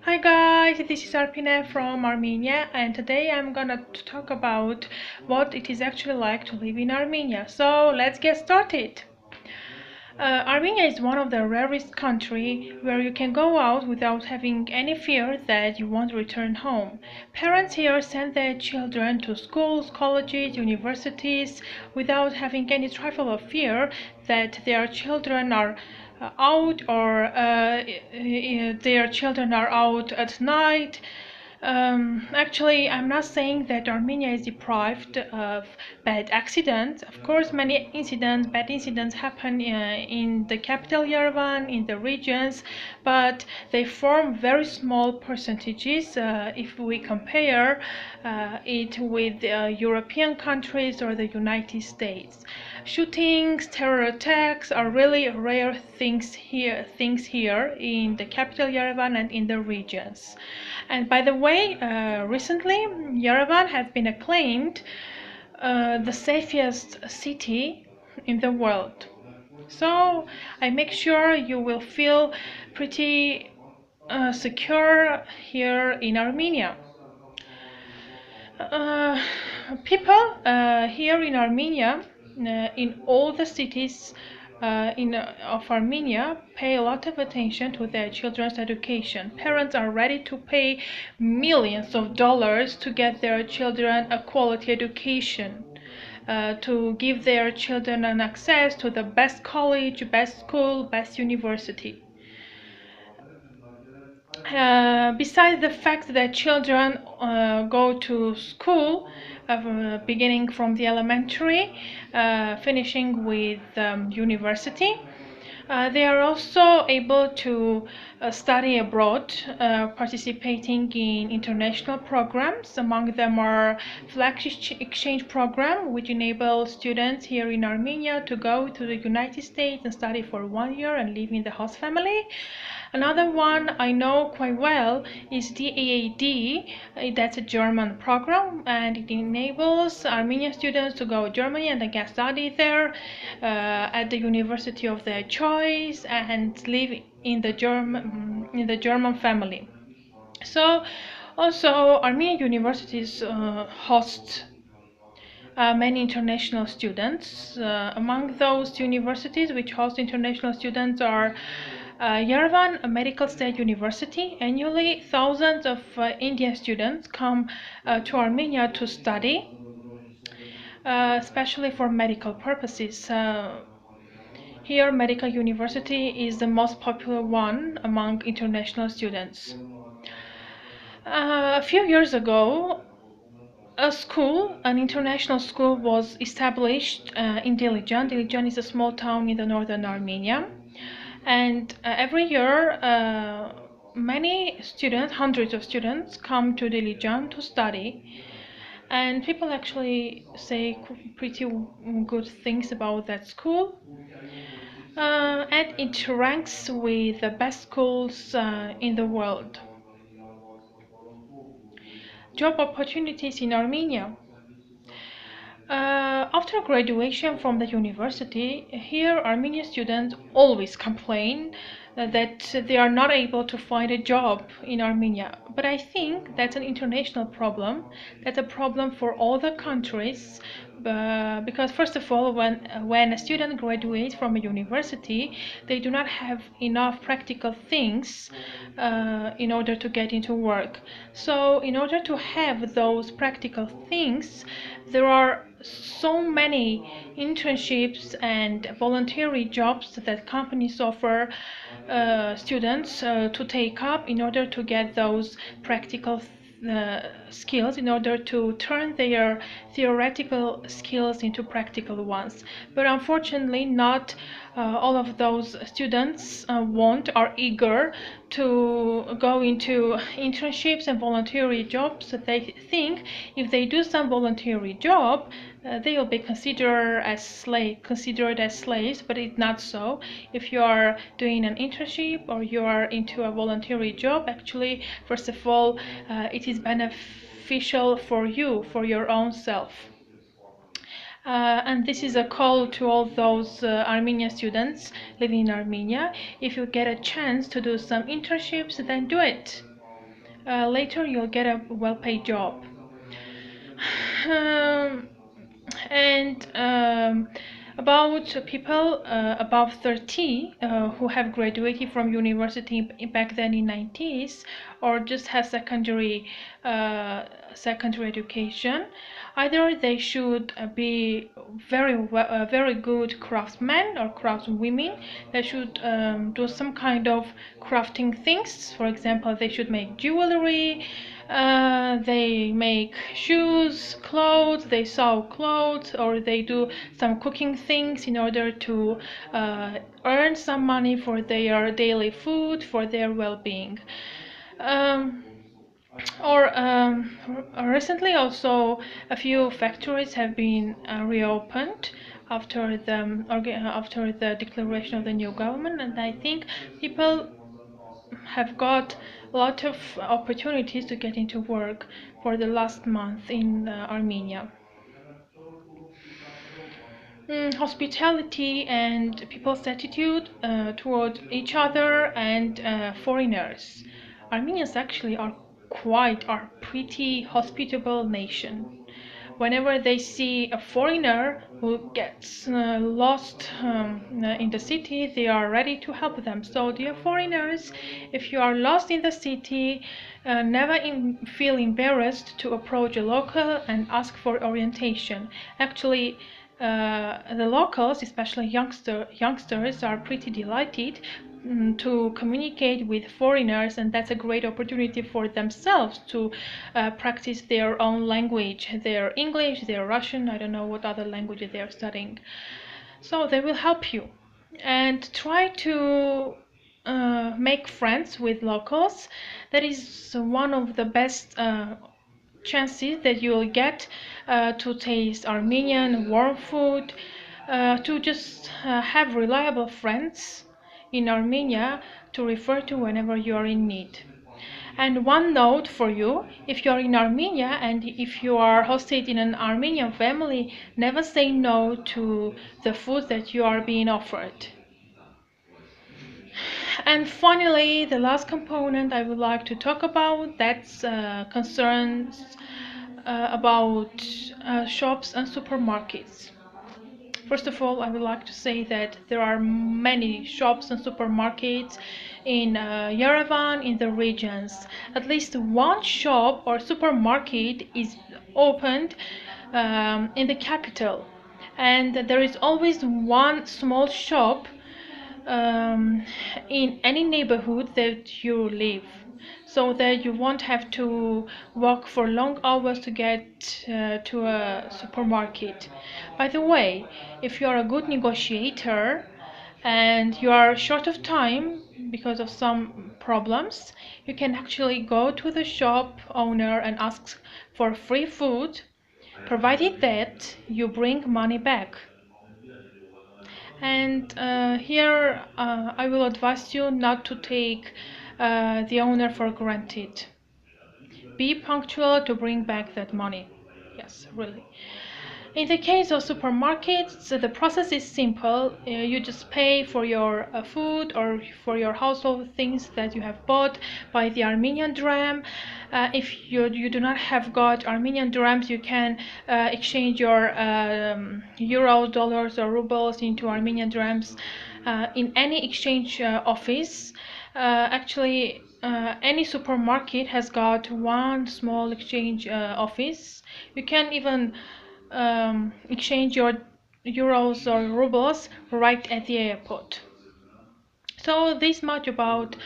Hi guys, this is Arpine from Armenia, and today I'm gonna talk about what it is actually like to live in Armenia. So let's get started. Armenia is one of the rarest countries where you can go out without having any fear that you won't return home. Parents here send their children to schools, colleges, universities without having any trifle of fear that their children are out or their children are out at night. Actually, I'm not saying that Armenia is deprived of bad accidents. Of course, many bad incidents happen in the capital Yerevan, in the regions, but they form very small percentages if we compare it with European countries or the United States. Shootings, terror attacks are really rare things here in the capital Yerevan and in the regions. And by the way, recently Yerevan has been acclaimed the safest city in the world. So I make sure you will feel pretty secure here in Armenia. Uh, People here in Armenia, in all the cities of Armenia, pay a lot of attention to their children's education. Parents are ready to pay millions of dollars to get their children a quality education, to give their children an access to the best college, best school, best university. Besides the fact that children go to school, beginning from the elementary, finishing with university, they are also able to study abroad, participating in international programs. Among them are flag exchange program, which enables students here in Armenia to go to the United States and study for 1 year and live in the host family. Another one I know quite well is DAAD. That's a German program, and it enables Armenian students to go to Germany and then get study there at the university of their choice and live in the German family. So, also Armenian universities host many international students. Among those universities which host international students are Yerevan Medical State University. Annually, thousands of Indian students come to Armenia to study, especially for medical purposes. Here, Medical University is the most popular one among international students. A few years ago, an international school was established in Dilijan. Dilijan is a small town in the northern Armenia. And every year, many students, hundreds of students, come to Dilijan to study. And people actually say pretty good things about that school. And it ranks with the best schools in the world. Job opportunities in Armenia. After graduation from the university, here Armenian students always complain that they are not able to find a job in Armenia. But I think that's an international problem. That's a problem for all the countries. Because first of all, when a student graduates from a university, they do not have enough practical things in order to get into work. So in order to have those practical things, there are so many internships and voluntary jobs that companies offer students to take up in order to get those practical skills, in order to turn their theoretical skills into practical ones. But unfortunately, not all of those students are eager to go into internships and voluntary jobs. They think if they do some voluntary job, they will be considered as slaves, but it's not so. If you are doing an internship or you are into a voluntary job, actually, first of all, it is beneficial for you, for your own self. And this is a call to all those Armenian students living in Armenia. If you get a chance to do some internships, then do it. later you'll get a well-paid job. Um, and about people above 30 who have graduated from university back then in 90s, or just have secondary education. Either they should be very good craftsmen or craftswomen. They should do some kind of crafting things. For example, they should make jewelry, they make shoes, clothes, they sew clothes, or they do some cooking things in order to earn some money for their daily food, for their well-being. Um, or recently also a few factories have been reopened after the declaration of the new government, and I think people have got a lot of opportunities to get into work for the last month in Armenia. Hospitality and people's attitude toward each other and foreigners. Armenians actually are pretty hospitable nation. Whenever they see a foreigner who gets lost in the city, they are ready to help them. So, dear foreigners, if you are lost in the city, never feel embarrassed to approach a local and ask for orientation. Actually, the locals, especially youngsters, are pretty delighted to communicate with foreigners, and that's a great opportunity for themselves to practice their own language, their English, their Russian, I don't know what other language they are studying. So they will help you. And try to make friends with locals. That is one of the best chances that you will get to taste Armenian warm food, to just have reliable friends in Armenia to refer to whenever you are in need. And one note for you, if you are in Armenia and if you are hosted in an Armenian family, never say no to the food that you are being offered. And finally, the last component I would like to talk about, that's concerns about shops and supermarkets. First of all, I would like to say that there are many shops and supermarkets in Yerevan, in the regions. At least one shop or supermarket is opened in the capital, and there is always one small shop um, in any neighborhood that you live, so that you won't have to walk for long hours to get to a supermarket. By the way, if you are a good negotiator and you are short of time because of some problems, you can actually go to the shop owner and ask for free food, provided that you bring money back. And here I will advise you not to take the owner for granted. Be punctual to bring back that money. Yes, really. In the case of supermarkets, the process is simple. You just pay for your food or for your household things that you have bought by the Armenian dram. If you do not have got Armenian drams, you can exchange your euros, dollars, or rubles into Armenian drams in any exchange office. Any supermarket has got one small exchange office. You can even exchange your euros or rubles right at the airport. So this much about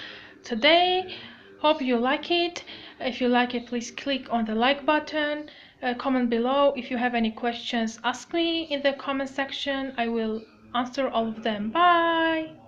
today. Hope you like it. If you like it, please click on the like button. Comment below. If you have any questions, ask me in the comment section. I will answer all of them. Bye.